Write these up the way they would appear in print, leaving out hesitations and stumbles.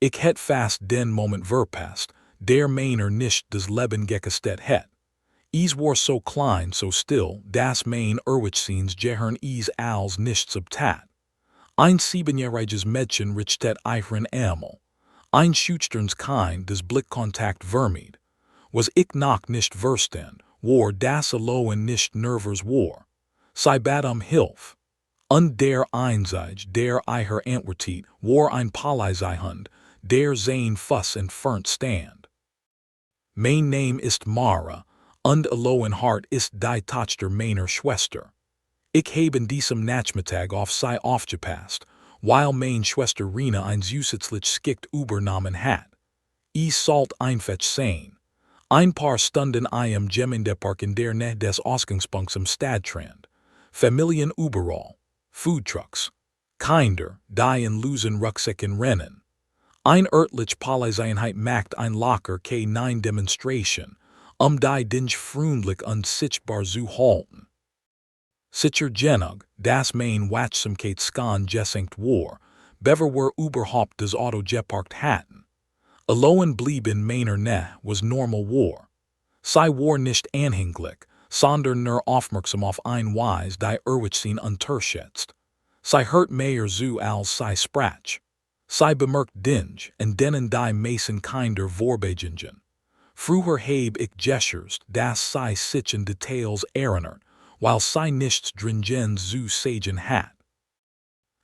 Ik het fast den moment verpast, der meiner nicht des Leben gekestet het. Is war so klein so still, das mein Erwichseens gehern is als nichts obtat. Ein siebenjähriges Mädchen richtet ihren Ärmel. Ein Schüchterns Kind des Blickkontakt vermied. Was ich noch nicht verstand, war das allohen nicht nervers war. Sie bat Hilf. Und der Einzige, der ihr antwortet, war ein Polizeihund, der sein Fuss entfernt stand. Mein Name ist Mara, und allohen Hart ist die Tochter meiner Schwester. Ich habe diesem Nachmittag auf sie aufgepasst, weil mein Schwester Rina ein zusätzlich Skikt übernommen hat. Ich sollte einfach sein. Ein paar Stunden im Gemeindepark in der Nähe des Ausgangspunkts im Stadtrand. Familien überall. Foodtrucks. Kinder, die in losen Rucksäcken rennen. Ein örtlich Polizeieinheit macht ein Locker K9 Demonstration, die Dinge freundlich und sichtbar zu halten. Sicher genug, das mein Wachsamkeit skan gesenkt war, bever wir überhaupt das Auto geparkt hatten. Allohen blieb in meiner Nähe was normal war. Sie war nicht anhänglich, sondern nur aufmerksam auf ein Weise, die Erwichsen unterschätzt. Sie hört mehr zu als sie sprach. Sie bemerkt Dinge, und denen die meisten Kinder vorbeiringen. Früher habe ich Gestures, dass sie sich in Details erinnert, weil sie nichts dringend zu sagen hat.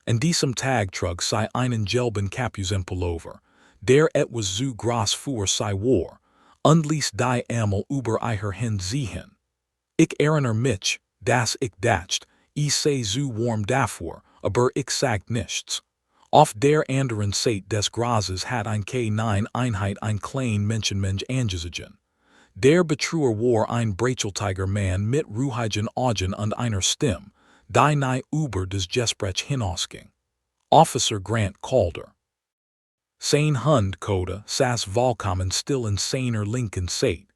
An diesem Tag trug sie einen gelben Kapuzen Pullover, der etwas zu groß für sie war, und ließ die Ärmel über ihr hinziehen. Ich erinnere mich, dass ich dachte, ich sei zu warm dafür, aber ich sagt nichts. Auf der anderen Seite des Grazes hat ein K9-Einheit ein klein Menschenmensch angesehen. Der Betrüger war ein breicheltiger Mann mit ruhigen Augen und einer Stimme, die nahe über das Gespräch hinausging. Officer Grant Calder. Sein Hund Coda saß vollkommen still in seiner linken Seite.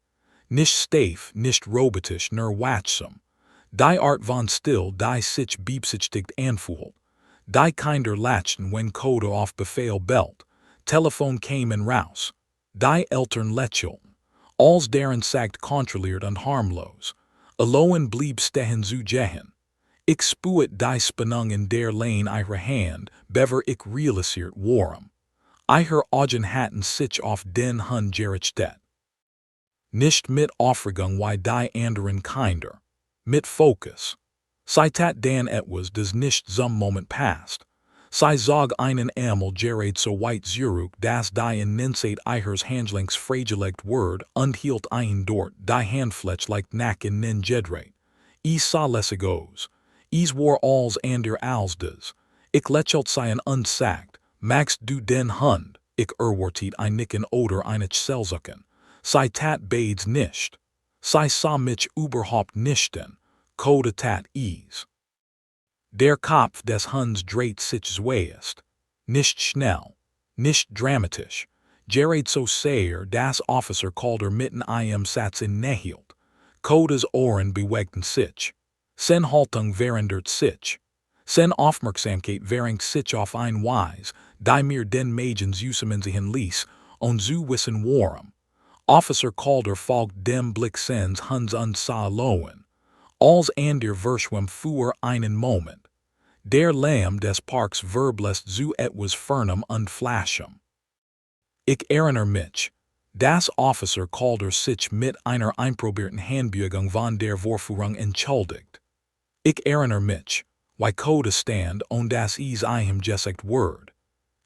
Nicht steif, nicht robotisch, nur wachsam. Die Art von still, die sich beabsichtigt anfühlt. Die Kinder lachten, wenn Coda auf Befehl bellt. Telefon kämen raus. Die Eltern lächelten. Als deren sagt kontrolliert und harmlos. Allohen blieb stehen zu gehen. Ich spuet die Spannung in der Lane ihrer Hand, bever ich realisiert warum. Ihre Augen hatten sich auf den Hund gerichtet. Nicht mit Aufregung wie die anderen Kinder. Mit Fokus. Sie tat dann etwas, das nicht zum Moment passt. Sie zog einen Ärmel gerade so weit zurück, dass die Innenzeit ihres Handgelenks freigelegt wurde und hielt ein dort, die Handfläche leicht nach innen gedreht. Ich sah lässig aus. Ich war als ander als das. Ich lächelte sie und sagt, magst du den Hund? Ich erwartet ein Nicken oder eine Selsucken. Sie tat beides nicht. Sie sah mich überhaupt nicht an. Coda tat is. Der Kopf des Hunds dreht sich zuerst. Nicht schnell. Nicht dramatisch. Gerät so sehr, dass Officer Calder mitten im Satz innehielt. Codas Ohren bewegten sich. Sen Haltung verändert sich. Sen Aufmerksamkeit verengt sich auf ein Weise, die mir den Mädchens Usemensihen ließ, und zu wissen warum. Officer Calder folgt dem Blick seines Hunds und sah lowen. Als ander verschwam für einen Moment. Der Lärm des Parks verblasst zu etwas Fernem und Flaschem. Ich erinnere mich, dass Officer Calder sich mit einer einprobierten Handbewegung von der Vorführung entschuldigt. Ich erinnere mich, wie Coda stand und das is ihm gesagt word.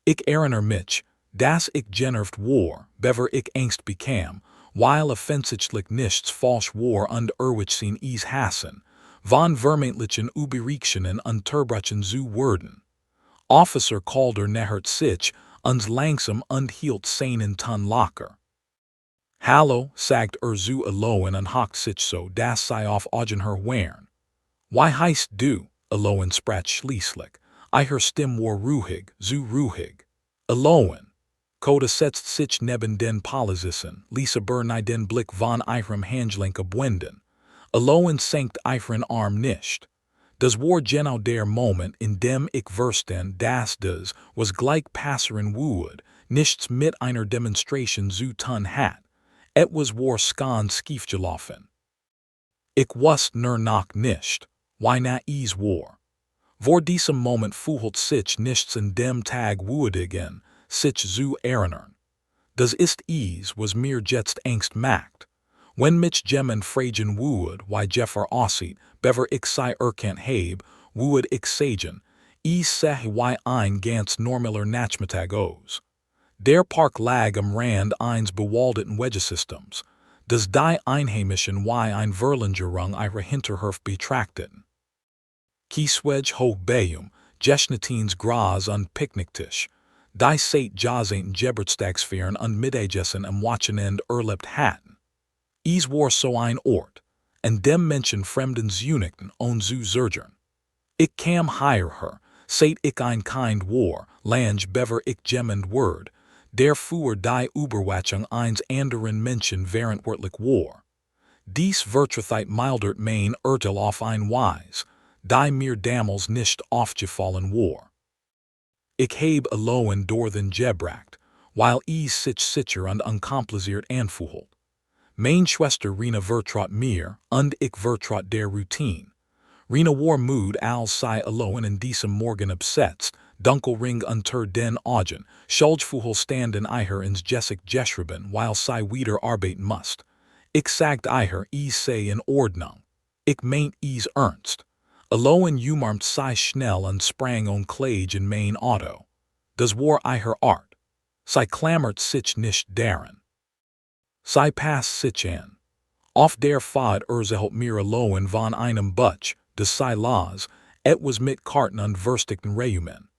Ich erinnere mich, dass ich genervt war, bever ich Angst bekam, weil offensichtlich nichts falsch war und Erwichsen is hassen, von vermeintlichen Überreaktionen und Terbrechen zu werden. Officer Calder nähert sich uns langsam und hielt seinen Ton locker. Hallo, sagt zu Allohen und hockt sich so, dass sie auf Augen her wären. Wie heißt du? Allohen sprach schließlich. Ihre Stimme war ruhig, zu ruhig. Allohen. Coda setzt sich neben den Polizisten, ließ aber nie den Blick von ihrem Handgelenk abwenden. Allohen senkt ihren Arm nicht. Das war genau der Moment, in dem ich verstand, dass das, was gleich passieren würde, nichts mit einer Demonstration zu tun hat, etwas war skan schiefgelaufen. Ich wusste nur noch nicht, why na is war. Vor diesem Moment fühlt sich nichts in dem Tag würdigen, sich zu erinnern. Das ist was mir jetzt Angst macht. Wenn mich jemand fragen würde, why Jeffer aussieht, bever ich sei erkannt habe, würde ich sagen, seh why ein ganz normaler Nachmittag aus. Der Park lag am Rand eines bewaldeten Wegesystems, das die Einheimischen wie ein Verlängerung ihrer Hinterhöfe betrachteten. Kieswedge hoch Bayum, Jeshnatins Gras und Picknicktisch, die seit Jahrzehnten Geburtstagsfeiern und Mittagessen am Wochenende erlebt hatten. War so ein Ort, an dem Menschen fremdens Uniten und zu surgern. Ich kam hierher, seit ich ein Kind war, lange bever ich jemand word, der für die Überwachung eines anderen Menschen verantwortlich war. Dies vertrete mildert mein Urteil auf ein Weise, die mir damals nicht aufgefallen war. Ich habe allein durch den gebracht, weil sich sicher und unkompliziert anfühlt. Meine Schwester Rina vertraut mir, und ich vertraut der Routine. Rina war mood als sei allein in diesem Morgen obsetzt, dunkelring unter den Augen, schuldgefühl standen eiher ins Jessic geschrieben, weil sei wieder arbeiten must. Ich sagt eiher sei in Ordnung. Ich meint ernst. Allein umarmt sei schnell und sprang on Klage in mein Auto. Das war eiher Art. Sei klammert sich nicht daran. Sei pass sich an. Auf der Fahrt erzählt mir allein von einem Butch, des sei las, etwas mit Karten und verstickten Reumen.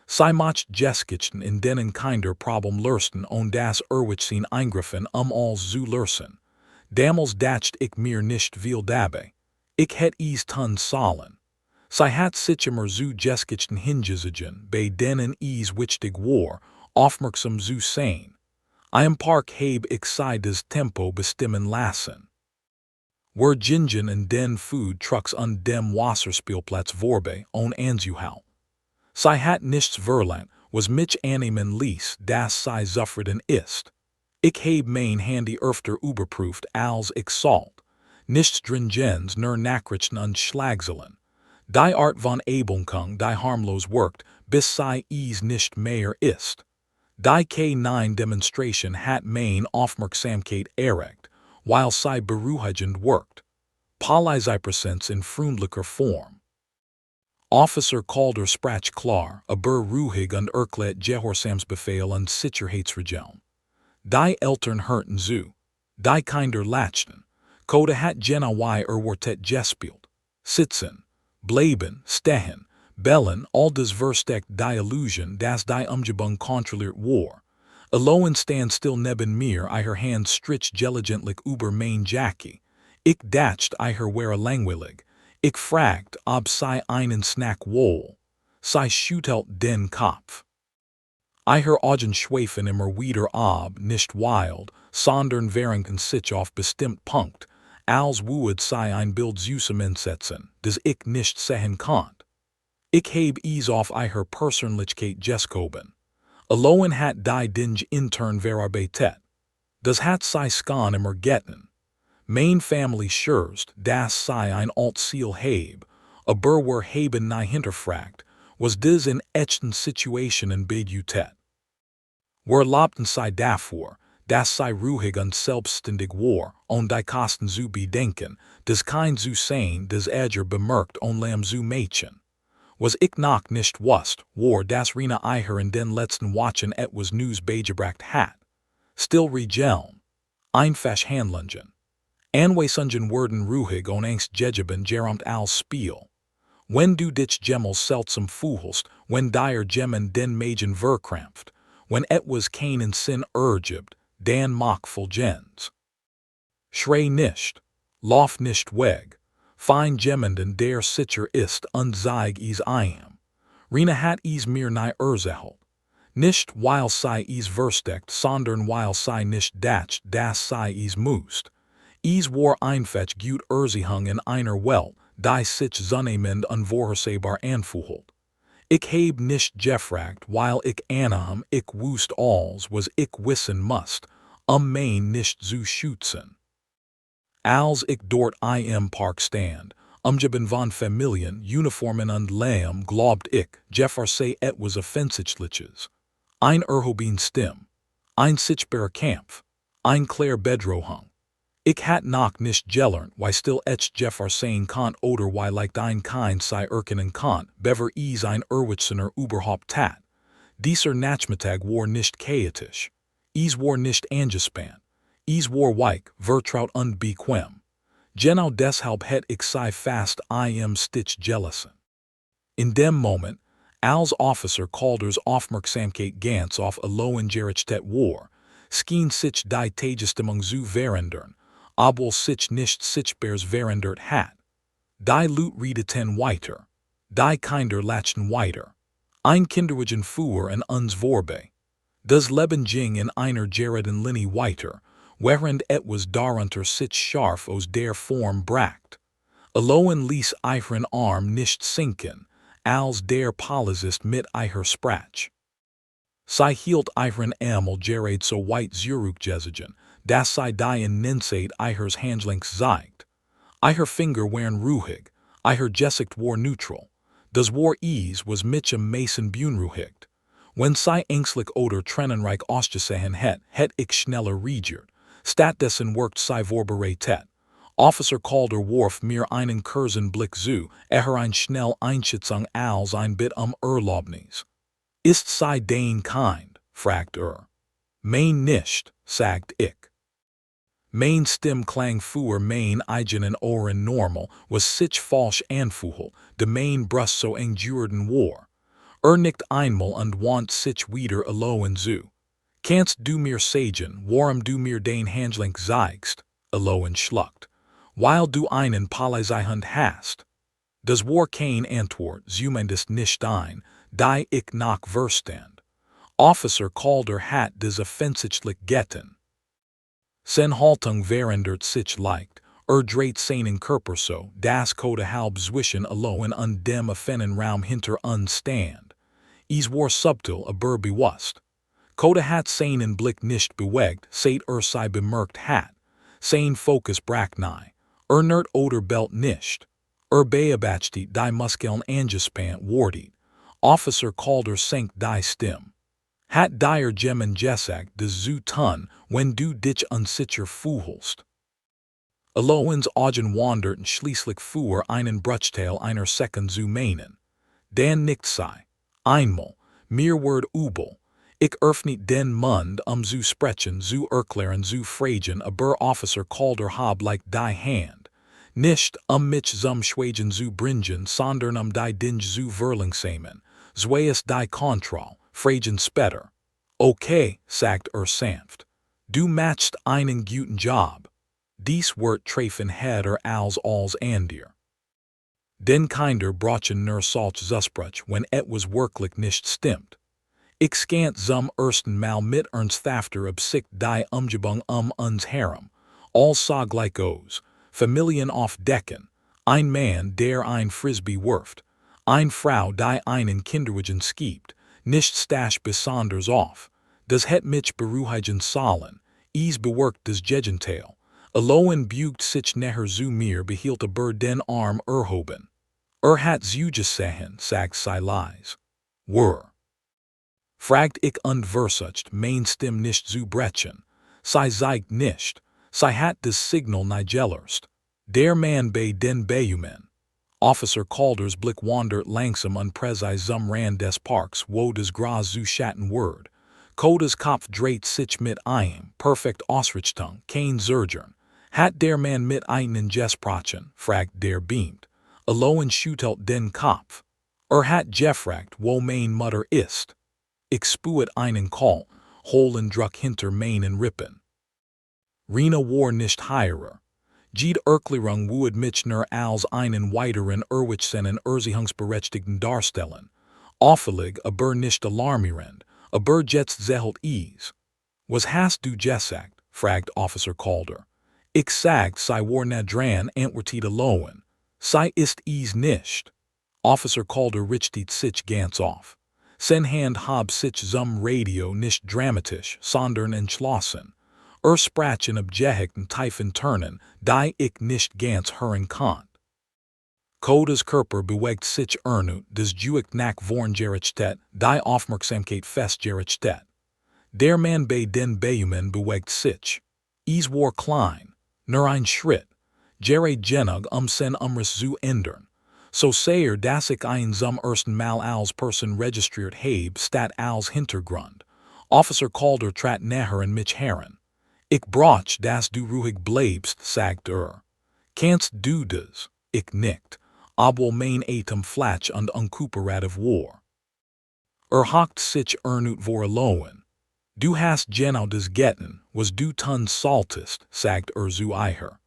Sei macht Jeskichten in denen kinder Problem lösten und das Erwichsinn eingriffen als zu lösen. Damals dacht ich mir nicht viel dabei. Ich hätt tun sollen. Sei hat sich immer zu Jeskichten hingesigen, bei denen wichtig war, aufmerksam zu sein. Im Park habe ich sei das Tempo bestimmen lassen. Were Gingen and den Food Trucks und dem Wasserspielplatz vorbei und anzuhau. Sei hat nichts verlangt, was mich annehmen ließ, das sei zufrieden ist. Ich habe mein Handy öfter überprüft als ich sollt. Nichts dringens nur Nachrichten und Schlagzeilen. Die Art von Ablenkung, die harmlos wirkt, bis sei nicht mehr ist. Die K9-Demonstration hat mein Aufmerksamkeit erregt, weil sei beruhigend wirkt. Polizeipräsenz in freundlicher Form. Officer Calder sprach klar, aber ruhig und erklärt Gehorsamsbefehl und Sicherheitsregeln. Die Eltern hörten zu. Die Kinder lachten. Code hat Jenna Wartet gespielt. Sitzen, bleiben, stehen, bellen, all das versteckt die Illusion, dass die Umgebung kontrolliert war. Allein stand still neben mir, ihre Hand strich diligentlich über mein Jackie. Ich dacht ihre wäre langweilig. Ich fragt, ob sei einen Snack wohl. Sei schüttelt den Kopf. Ihre Augen schweifen immer wieder ab, nicht wild, sondern verrenken sich auf bestimmt Punkt, als würde sei ein Bild zusammensetzen, das ich nicht sehen kann. Ich habe auf ihre Persönlichkeit geskoben. Allein hat die Dinge intern verarbeitet. Das hat sei skan immer getten. Mein Family schürst, dass sei ein Alt-Ziel habe, aber wir haben nie hinterfragt, was dies in echten Situationen bedeutete. Wir lobten sei dafür, dass sei ruhig und selbstständig war, und die Kosten zu bedenken, das kein zu sein, das bemerkt und lam zu Mädchen. Was ich noch nicht wusste, war, dass Rina eiher in den letzten Wochen etwas News beigebracht hat. Still regeln. Einfach handlungen. Anweisungen werden ruhig und angst gegeben geramt als Spiel. Wenn du dich gemmels seltsam fühlst, wenn dir gemmen den Magen verkrampft, wenn etwas keinen Sinn ergibt, dann mach Fulgens. Schrei nicht. Lauf nicht weg. Find jemanden der sicher ist und zeig ihm. Rina hat mir nie erzählt. Nicht weil sei versteckt, sondern weil sei nicht dacht, dass sei musst. War einfach gut erzählt in einer Welt, die sich zunehmend unvorhersehbar anfühlt. Ich habe nicht gefragt, weil ich Anaheim ich wusste alls was ich wissen must, mein nicht zu schützen. Als ich dort im Park stand, umgeben von Familien, Uniformen und Lärm, glaubt ich, Jeffersey etwas Offensichtliches. Ein erhoben Stimm. Ein sichtbarer Kampf. Ein klar Bedrohung. Ich hat noch nicht gelernt, why still etch Jeffersey kant oder why like ein kind sei erkennen kant, bever ein Erwitzener überhaupt tat. Dieser Nachmittag war nicht chaotisch. War nicht angespannt. War weich, vertraut und bequem. Genau deshalb het ich sei fast stitch gelassen. In dem Moment, als Officer Calders Aufmerksamkeit ganz auf allohen gerichtet war, schien sich die Tagesstimmung zu verandern, obwohl sich nicht sichtbares verandert hat. Die Leute redeten weiter. Die Kinder lachten weiter. Ein Kinderwagen fuhr an uns vorbei. Das Leben ging in einer geraden Linie weiter, während etwas darunter sich scharf aus der Form brach. Allohen ließ ihren Arm nicht sinken, als der Polizist mit ihr sprach. Sie hielt ihren Ärmel gerade so weit zurückgezogen, dass sie die Intensität ihres Handlings zeigt. Ihr Finger waren ruhig, ihr Gesicht war neutral. Das war was mich am meisten beunruhigt. Wenn sie ängstlich oder tränenreich ausgesehen het ich schneller reagiert. Stattdessen worked sie vorbereitet. Officer Calder warf mir einen kurzen Blick zu, ein schnell Einschätzung als ein Bit Erlaubnis. Ist sie dein Kind? Fragt Mein nicht, sagt ich. Mein Stimm klang für mein eigenen Ohren normal, was sich falsch anfühlt, de mein Brust so eng jurden war. Nicht einmal und want sich wieder allohen zu. Kannst du mir sagen, warum du mir den Handling zeigst? Allohen schluckt. Weil du einen Polizeihund hast. Das war kein Antwort, zumindest nicht ein, die ich noch verstand. Officer Calder hat des offensichtlich getan. Sen Haltung verandert sich leicht, dreht seinen Körper so, das Code halb zwischen allohen und dem offenen Raum hinter uns stand. War subtil aber bewusst. Code hat seinen Blick nicht bewegt, seit sei bemerkt hat. Sein Fokus brach nahe. Nert oder belt nicht. Beobachtet die Muskeln angespannt worden. Officer Calder senkt die Stimme. Hat dir Gemmen gesagt, des zu tun, wenn du dich unsicher fühlst. Allohens Augen wanderten schließlich für einen Bruchteil einer Sekunde zu meinen. Dann nickt sie. Einmal, mir wird übel. Ich öffnet den Mund zu sprechen, zu erklären, zu fragen, aber Officer Calder hab like die Hand. Nicht mich zum Schweigen zu bringen, sondern die Dinge zu verlangsamen. Zweies die Kontroll, fragen später. Okay, sagt sanft. Du machst einen guten Job. Dies wird treffen heder als dir. Den Kinder brachen nur solch Zusprach, wenn etwas wirklich nicht stimmt. Ich scant zum ersten Mal mit ernsthafter Absicht die Umgebung uns herum. All sah gleich aus. Familien auf Decken. Ein Mann, der ein Frisbee wirft. Ein Frau, die einen Kinderwagen schiebt. Nicht stach besonders auf. Das het mich beruhigen sollen. Bewerkt das Gegenteil. Allohen bugt sich näher zu mir behielt aber den Arm erhoben. Hat zugesehen, sagt sie leise. Fragt ich und versucht, mein Stimm nicht zu brechen. Sie zeigt nicht. Sie hat das Signal nicht Der Mann bei den Beumen. Officer Calders Blick wandert langsam und präzise zum Rand des Parks, wo das Gras zu schatten wird. Codas Kopf dreht sich mit perfekt Ausrichtung, kein Zergern. Hat der Mann mit einen gesprochen, fragt der beamt. Allohen schüttelt den Kopf. Hat gefragt, wo mein Mutter ist. Ich spuet einen Call, holen Druck hinter meinen Rippen. Rena war nicht heirer. Jede Erklärung would mich nur als einen weiteren Erwichsenen Erziehungsberechtigten darstellen. Auffällig aber nicht alarmierend, aber jetzt zählt Was hast du gesagt? Fragt Officer Calder. Ich sagt, sei war nicht dran, antwortete Lowen. Sei ist nicht. Officer Calder richtet sich ganz auf. Sen Hand hab sich zum Radio nicht dramatisch, sondern entschlossen. Sprachen objekten tiefen Turnen, die ich nicht ganz hören kann. Coda's Körper bewegt sich ernut, des Juicht nach vorn gerichtet, die Aufmerksamkeit fest gerichtet. Der Mann bei den Bäumen bewegt sich. Es war klein, nur ein Schritt. Jerry genug sen Umriss zu ändern. So sehr, dass ich ein zum ersten Mal als Person registriert habe statt als Hintergrund. Officer Calder trat näher an mich heran. Ich brauch, dass du ruhig bleibst, sagt Kannst du das? Ich nickt. Obwohl mein Atem flach und unkooperativ war. Hakt sich ernut vorlohen. Du hast genau das Getten, was du tun solltest, sagt zu Eicher.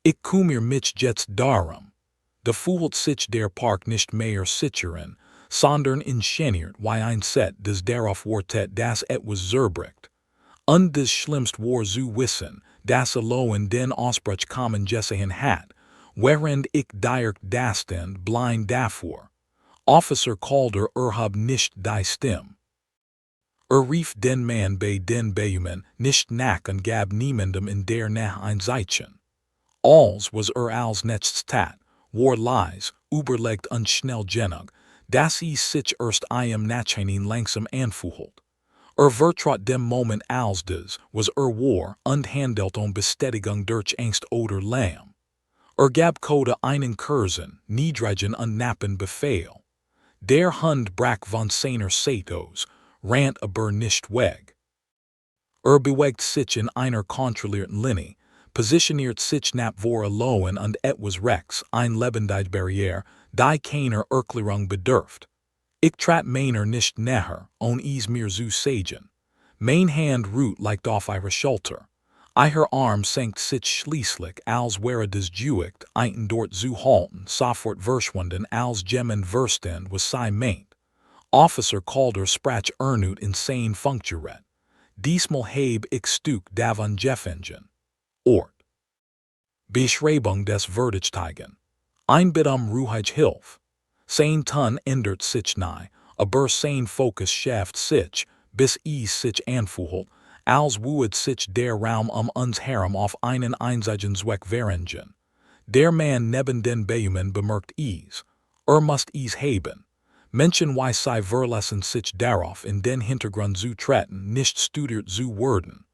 Ich kummer mich jetzt darum. De fühlt sich der Park nicht mehr sichern, sondern ingeniert wie ein Set des darauf wartet, dass etwas zerbricht. Und das Schlimmste war zu wissen, dass allein den Ausbruch kommen gesehen hat, während ich direkt das stand blind davor. Officer Calder hab nicht die Stimme. Rief den Mann bei den Bäumen nicht nach und gab niemandem in der Nähe ein Zeichen. Als was als nächstes tat, war leise, überlegt und schnell genug, dass sich erst einem Nachhinein langsam anfühlt. Vertrat dem Moment als das, was war, und handelt Bestätigung durch Angst oder Lärm. Gab Coda einen kurzen, niedrigen und knappen Befehl. Der Hund brach von seiner Seite rant aber nicht weg. Bewegt sich in einer kontrollierten Linie, positioniert sich nach vor allein und etwas rechts, ein lebendige Barriere, die keiner Erklärung bedürft. Ich trat meiner nicht näher, es mir zu sagen. Mein Hand ruht liegt auf ihrer Schulter. Ihr Arm senkt sich schließlich, als wäre das Juicht, einen dort zu halten, sofort verschwunden, als jemand verstand, was sie meint. Officer Calder sprach ernut insane funktioniert. Diesmal habe ich Stück davon gefunden. Ort. Beschreibung des Verdächtigen. Ein Bit ruhig Hilf. Sein Ton ändert sich nie, aber sein Fokus schärft sich, bis sich anfühlt, als würde sich der Raum uns herum auf einen einzigen Zweck verringern. Der Mann neben den Bäumen bemerkt must haben. Menschen wie sie verlassen sich darauf in den Hintergrund zu treten, nicht studiert zu werden.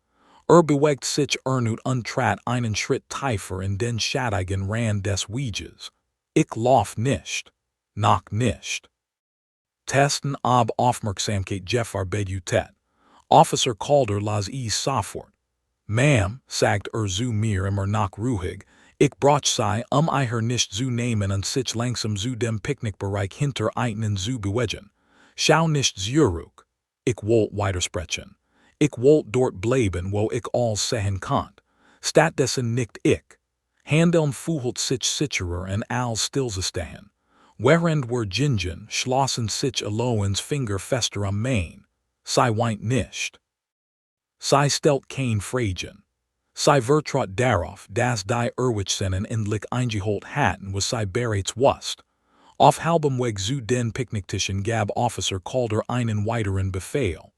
Bewegt sich ernut und trat einen Schritt tiefer in den schattigen Rand des Weges. Ich lauf nicht. Noch nicht. Testen ob Aufmerksamkeit gearbeitet. Officer Calder las sofort. Ma'am, sagt zu mir immer noch ruhig, ich brauch sie ihr nicht zu nehmen und sich langsam zu dem Picknickbereich hinter einen zu bewegen. Schau nicht zurück. Ich wollt weitersprechen. Ich wollt dort bleiben, wo ich alles sehen kann. Stattdessen nickt ich. Handeln fühlt sich sicherer und als stillzustehen. Während wir gingen, schlossen sich Aloens Finger fester am Main. Sie weint nicht. Sie stellt kein Fragen. Sie vertraut darauf, dass die Erwachsenen endlich eingeholt hatten, was sie bereits wusste. Auf halbem Weg zu den Picknicktischen gab Officer Calder einen weiteren Befehl.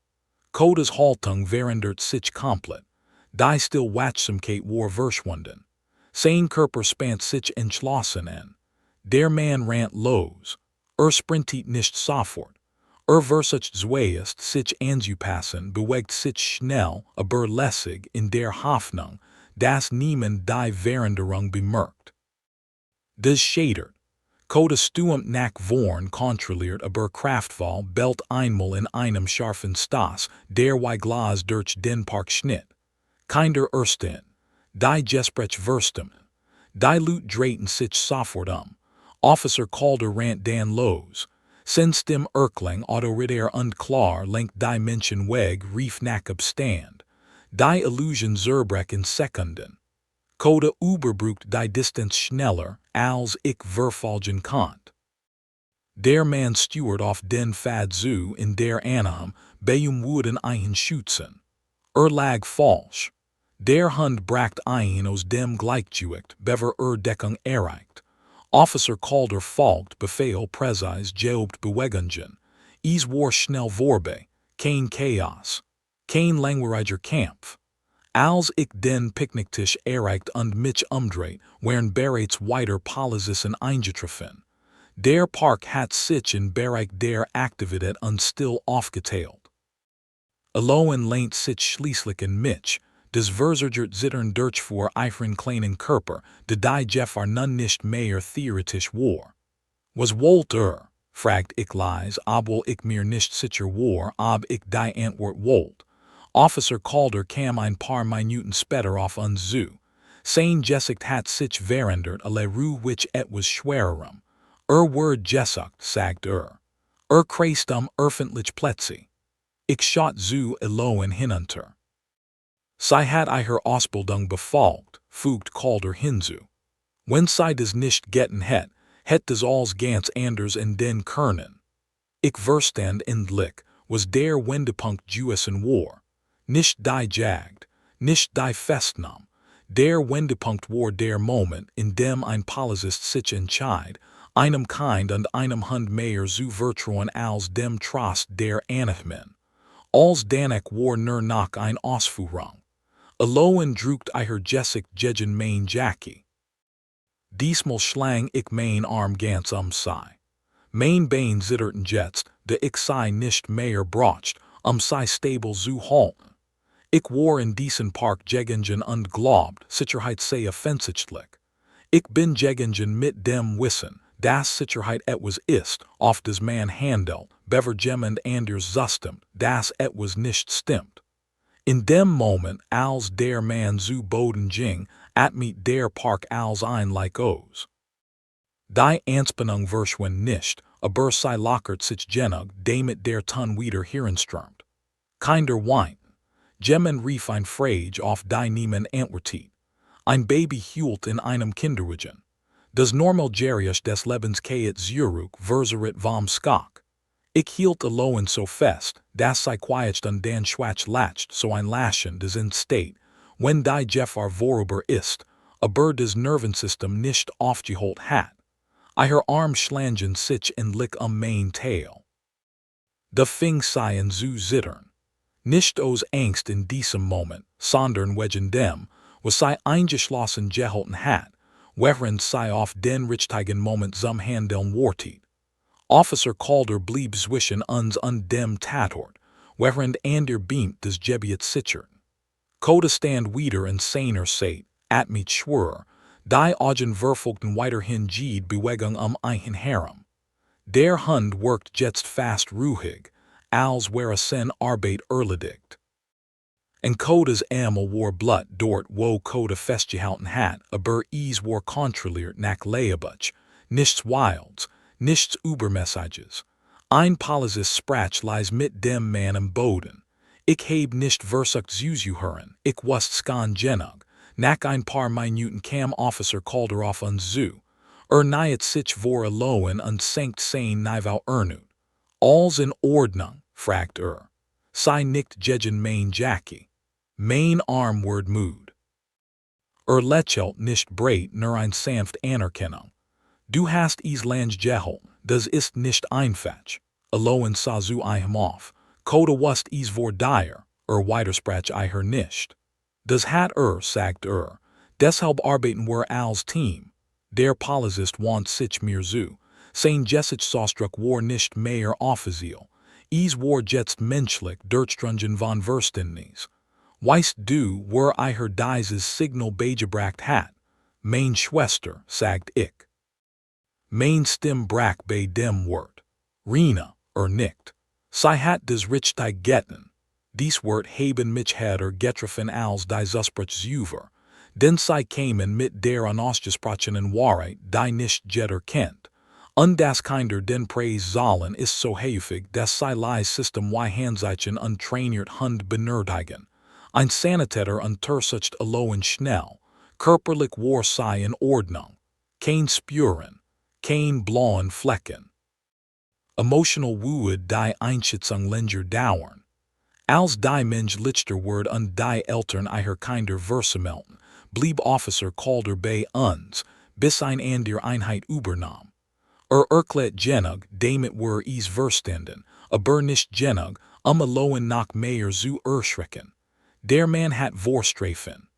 Coda's Haltung verändert sich komplett. Die Stillwachsamkeit war verschwunden. Sein Körper spannt sich entschlossen an. Der Mann rant los. Sprintet nicht sofort. Versucht zuerst sich anzupassen, bewegt sich schnell, aber lässig in der Hoffnung, dass niemand die Veränderung bemerkt. Das scheitert. Coda stürmt nach vorn kontrolliert aber kraftvoll bellt einmal in einem scharfen Stoß, der wie Glas durch den Park schnitt. Kinder ersten. Die Gespräch verstummen. Die Leute drehten sich sofort Officer Calder rant dan los. Sinds dem Erkling autoritär und klar lenkt die Menschen weg rief nach Abstand. Die Illusion zerbrechen Sekunden. Coda überbrückt die Distanz schneller, als ich verfolgen konnt. Der Mann steuert auf den Pfad zu in der Annahme, Wurden einen schützen. Lag falsch. Der Hund bracht ein aus dem Gleichgewicht, bever Deckung erreicht. Officer Calder folgt Befehl Präzise Geobt Bewegungen. Es war schnell vorbei, kein Chaos, kein langweiliger Kampf. Als ich den Picknicktisch erreicht und mich umdreht, waren bereits weiter Polizisten eingetroffen. Der Park hat sich in Bereich der Aktivität und still aufgeteilt. Allein lehnt sich schließlich in mich, des Verzergert Zittern durch vor ihren kleinen Körper, de die Jeffar nun nicht mehr theoretisch war. Was wollt fragt ich leise, obwohl ich mir nicht sicher war, ob ich die Antwort wollt. Officer Calder kam ein paar Minuten später auf uns zu. Sein Gesicht hat sich verändert, alle ruhig etwas schwererem. Word gesucht, sagt kreist öffentlich Plätze. Ich schaut zu allein hinunter. Sie hat ihre Ausbildung befolgt, fügt Calder hinzu. Wenn sie das nicht getan het das alles ganz anders in den Kernen. Ich verstand endlich, was der Wendepunkt gewesen war. Nicht die Jagd, nicht die Festnahme. Der Wendepunkt war der Moment, in dem ein Polizist sich entscheidet, einem Kind und einem Hund mehr zu vertrauen als dem Trost der Anachman. Als danach war nur noch ein Ausführung. Allein druckt ihr Gesicht gegen mein Jackie. Diesmal schlang ich mein Arm ganz sei. Mein Bein zitterten jetzt, de ich sei nicht mehr braucht, sei stable zu halten. Ich war in diesen Park gegangen und glaubt, Sicherheit sei offensichtlich. Ich bin gegangen mit dem Wissen, dass Sicherheit etwas ist, auf das man handelt, bever jemand anders zustimmt, dass etwas nicht stimmt. In dem Moment, als der man zu Boden ging, atmet der Park als ein Lycos. Die Anspannung verschwand nicht, aber sie lockert sich genug, damit der Ton wieder heranströmt. Kinder weinten. Jemand rief ein Frage auf die niemand antwortet. Ein Baby heulte in einem Kinderwagen. Das normal Gericht des Lebens geht zurück, verzerret vom Skak. Ich hielt allein so fest, dass sie quietscht und dann schwach lacht so ein Lachen des entsteht, wenn die Gefahr vorüber ist, aber das Nervensystem nicht aufgeholt hat. Ihr Arm schlangen sich endlich mein Tail. Da fing sie an zu zittern. Nicht aus Angst in diesem Moment, sondern wegen dem, was sie eingeschlossen gehalten hat, während sie auf den richtigen Moment zum Handeln wartet. Officer Calder blieb zwischen uns und dem Tatort, während beamt das Gebiet sichert. Koda stand wieder in seiner Zeit, at mich schwör, die Augen verfolgten weiterhin jede Bewegung ein herum. Der Hund workte jetzt fast ruhig, als wäre seine Arbeit erledigt. En Kodas Ärmel war blut dort wo Koda festgehalten hat, aber es war kontrolliert nach Leibach, nichts Wilds, nichts Übermäßiges. Ein Polizist sprach leise mit dem Mann am Boden. Ich heb nicht versucht zuzuhören, ich wusste skan genug. Nach ein paar Minuten kam Officer Calder auf uns zu. Niet sich vor allein und senkt sein Niveau ernut. Alles in Ordnung, fragt Sie nickt gegen mein Jackie. Mein Arm ward mood. Lächelt nicht breit nur ein sanft Anerkennung. Du hast es lang gehalten, das ist nicht einfach. Allein sah zu ihm auf. Koda wust es vor dir, widersprach ihr nicht. Das hat sagt deshalb arbeiten wir als Team. Der Polizist want sich mir zu. Sein Gesichtsausdruck war nicht mehr offiziell. Es war jetzt menschlich durchstrungen von Verständnis. Weißt du, wo ihr dieses Signal beigebracht hat? Mein Schwester, sagt ich. Mein Stimm brach bei dem Wort. Rena, nickt. Sie hat das richtig getan. Dies Wort haben mich heder getroffen als die Zusprach zuver. Denn sie kamen mit der unausgesprochenen Wahrheit, die nicht jeder kennt. Und das Kinder den Preis zahlen ist so häufig, dass sie leis System wie Handzeichen und trainiert Hund benötigen. Ein Sanitäter untersucht allein schnell. Körperlich war sie in Ordnung. Kein Spuren. Kein blauen Flecken. Emotional would die Einschätzung länger dauern. Als die Mensch lichter word und die Eltern ihrer Kinder versammelten, blieb Officer Calder bei uns, bis ein an der Einheit übernahm. Erklet genug, damit wir es verstanden, aber nicht genug, alone nach mehr zu erschrecken. Der man hat vorstrafen.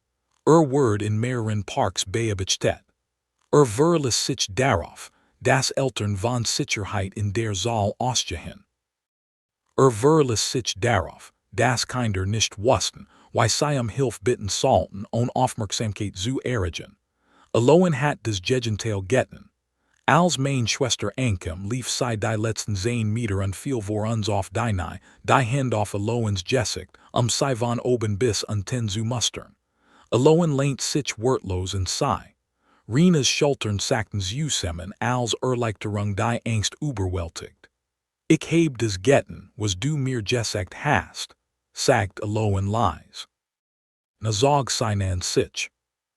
Word in mehreren Parks beobachtet. Verlas sich darauf, das Eltern von Sicherheit in der Saal ausgehen. Verlas sich darauf, das Kinder nicht wussten, why sie Hilfe bitten sollten und Aufmerksamkeit zu erregen. Alone hat das Gegenteil getan. Als mein Schwester Ankem lief sie die letzten 10 Meter und fiel vor uns auf die Knie, die Hand auf Aloens Gesicht, sie von oben bis unten zu mustern. Aloen lehnt sich wortlos in sie. Rena's Schultern sagten zusammen, als Erleichterung die Angst überwältigt. Ich heb das Getten, was du mir gesagt hast, sagt Aloen leise. Na sag sie an sich.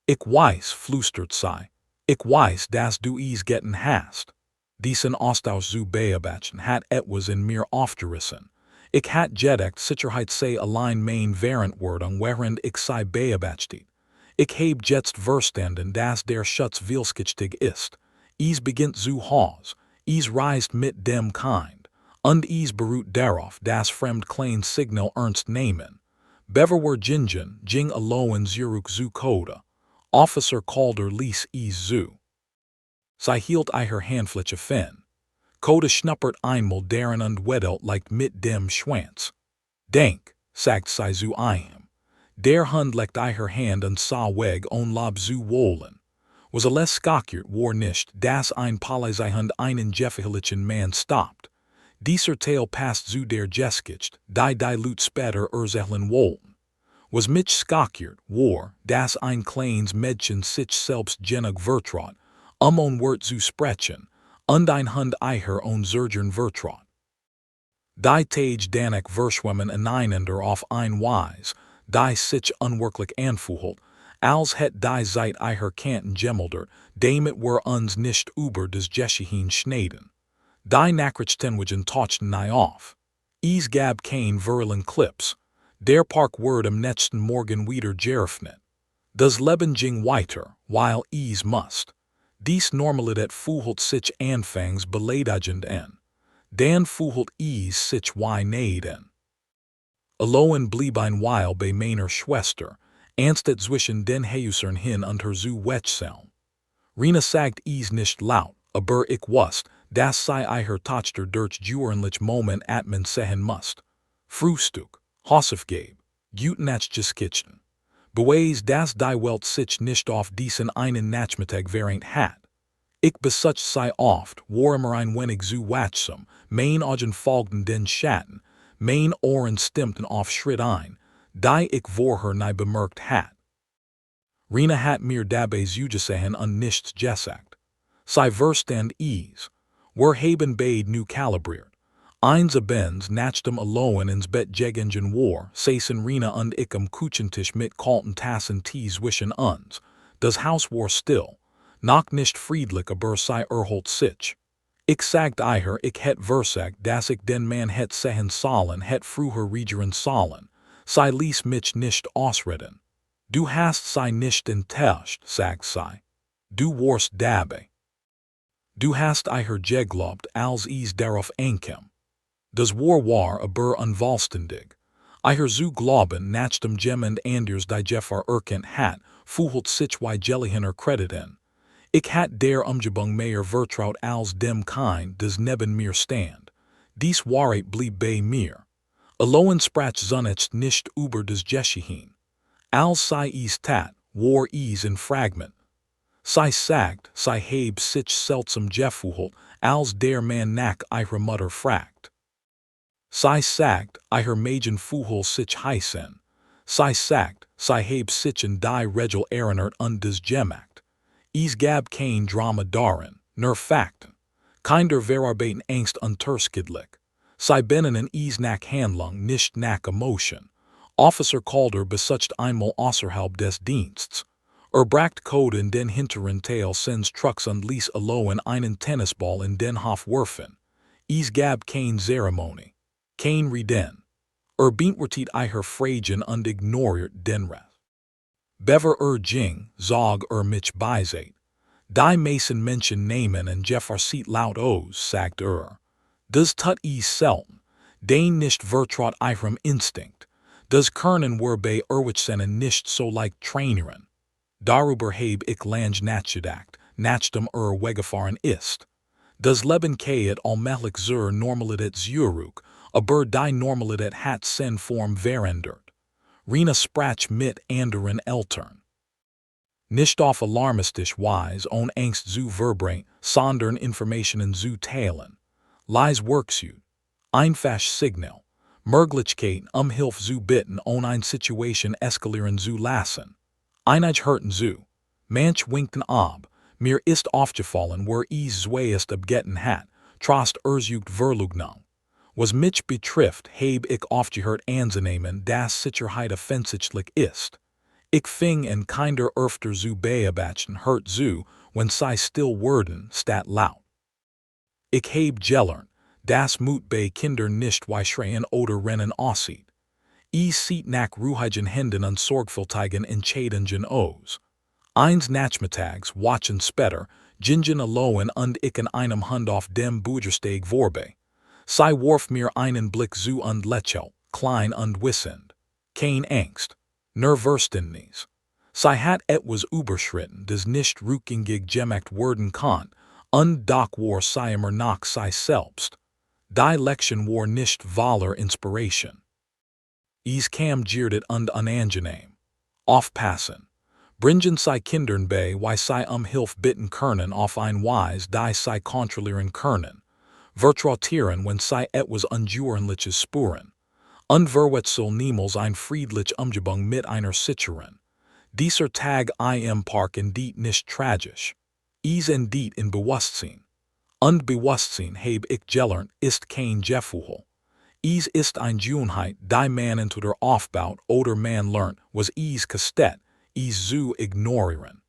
Ich weiß, flüstert sie. Ich weiß, dass du es Getten hast. Diesen Austausch zu beobachten hat etwas in mir aufgerissen. Ich hat gedacht, Sicherheit sei allein mein Währendwordung, während ich sie beobachtet. Ich heb jetzt verstanden, dass der Schutz willskittig ist. Es beginnt zu Haus, es reist mit dem Kind, und es beruht darauf, das fremd klein Signal ernst nehmen. Beverwer ging alone zurück zu Koda. Officer Calder ließ es zu. Sie hielt ihr Handfläche fern. Koda schnuppert einmal daran und wedelt leicht mit dem Schwanz. Denk, sagt sie zu ihm. Der Hund legt ihr Hand und sah weg on Lob zu wollen. Was alles skakert war nicht, dass ein Polizeihund einen gefährlichen Mann stoppt. Dieser Teil passt zu der Geschichte, die Lut später erzählen wollten. Was mich skakert war, dass ein kleines Mädchen sich selbst genug vertraut, ein Wort zu sprechen, und ein Hund ihr own Surgeon vertraut. Die Tage danach verschwimmen einander auf ein Weise, die sich unwirklich anfühlt, als het die Zeit ihr Kanten gemeldert, damit wir uns nicht über das Geschehen schneiden. Die Nachrichten tauchten nie auf. Es gab kein virulent Clips. Der Park wird am nächsten Morgen wieder geöffnet. Das Leben ging weiter, weil es musste. Dies Normalität fühlt sich anfangs beleidigend an. Dann fühlt es sich wie nicht an. Aloen blieb ein Weile bei meiner Schwester, anstatt zwischen den Häusern hin und her zu wechseln. Rena sagt es nicht laut, aber ich wusste, dass sie ihr Tochter durch gewöhnlich Moment atmen sehen musste. Frühstück, Hausaufgabe, Guten-Nachtgeschichten. Beweis, dass die Welt sich nicht auf diesen einen Nachmittag vereint hat. Ich besuchte sie oft, war immer ein wenig zu wachsam, mein Augen folgten den Schatten, mein Ohren stimmten auf Schritt ein, die ich vorher nie bemerkt hat. Rena hat mir dabei zugesehen und nichts gesagt. Sie verstand es. Wir haben beide nu kalibriert. Eins abends nachdem Aloen ins Bett gegangen war, saßen Rena und ich am Küchentisch mit kalten Tassen Tee zwischen uns. Das Haus war still. Noch nicht friedlich, aber sie erholt sich. Ich sagte ihr, ich hätte versagt, dass ich den Mann hätte sehen sollen, hätte früher regieren sollen. Sie ließ mich nicht ausreden. Du hast sie nicht enttäuscht, sagt sie. Du warst dabei. Du hast ihr geglaubt, als es darauf ankam. Das war aber unvollständig. Ihr zu glauben, nachdem jemand anders die Gefahr erkannt hat, fühlt sich wie Jellyhin Krediten. Ich hat der Umgebung mehr vertraut als dem Kind, das neben mir stand. Dies Wahrheit blieb bei mir. Aloen sprach zunächst nicht über das Geschehen. Als sie es tat, war es in Fragment. Sie sagt, sie heb sich seltsam gefühlt, als der Mann nach ihrer Mutter fragt. Sie sagt, ihr Mädchen fühlt sich heißen. Sie sagt, sie heb sich in die Regel erinnert und das gemacht. Es gab kein Drama darin, nur Fakten. Kinder verarbeiten Angst unterschiedlich. Sie benennen es nach Handlung, nicht nach Emotion. Officer Calder besucht einmal außerhalb des Dienstes. Bracht Code in den hinteren Teil seines Trucks und ließ Aloen einen Tennisball in den Hof werfen. Es gab kein Zeremonie. Kein Reden. Beantwortet ihr Fragen und ignoriert den Rest. Bever ging, zog mich beiseite. Die Mason mention Naaman and Jeffar seat laut O's, sagt Does tut is selten, Dane nicht vertraut ihrem Instinct, does Kernen bei Erwichsennen nicht so like Traineren. Darüber heb ich lang nachgedacht, nachdem weggefahren ist. Das Leben geht allmählich zur Normalität zurück, aber die Normalität hat sen Form verändert. Rena sprach mit anderen Eltern. Nicht auf alarmistisch Weise ohne Angst zu verbreiten, sondern Informationen zu teilen. Leise Worksut. Einfach Signal. Möglichkeiten Hilfe zu bitten ohne eine Situation eskalieren zu lassen. Einige hörten zu. Manch winkten ab. Mir ist aufgefallen, wer is zweiest abgetten hat, trost Erzucht Verleugnung. Was mich betrifft, heb ich aufgehört anzunehmen, dass Sicherheit offensichtlich ist. Ich fing en kinder öfter zu beobachten hört zu, wenn sie still werden, statt laut. Ich heb gelernt, das Mut bei Kindern nicht wie schreien oder rennen aussieht. Sieht nach ruhigen Händen und sorgfältigen Entscheidungen aus. Eins Nachmittags watchen später, gingen allohen und ich in einem Hand auf dem Bürgersteig vorbei. Sie warf mir einen Blick zu und lächelte, klein und wissend. Kein Angst. Nervösnis. Sie hat etwas überschritten, das nicht rückgängig gemacht werden kann, und doch war sie immer noch sie selbst. Die Lektion war nicht voller Inspiration. Es kam girdet und unangenehm. Aufpassen. Bringen sie Kindern bei, wie sie Hilfe bitten können auf ein Weise, die sie kontrollieren können. Vertrautieren, wenn sie etwas Ungewöhnliches spüren. Und verwechsel niemals ein friedlich Umgebung mit einer sicheren. Dieser Tag im Park indeed nicht tragisch. Indeed in Bewusstsein. Und Bewusstsein heb ich gelernt, ist kein Gefühl. Ist ein Gewohnheit, die man entweder aufbaut oder man lernt, was kastet, zu ignorieren.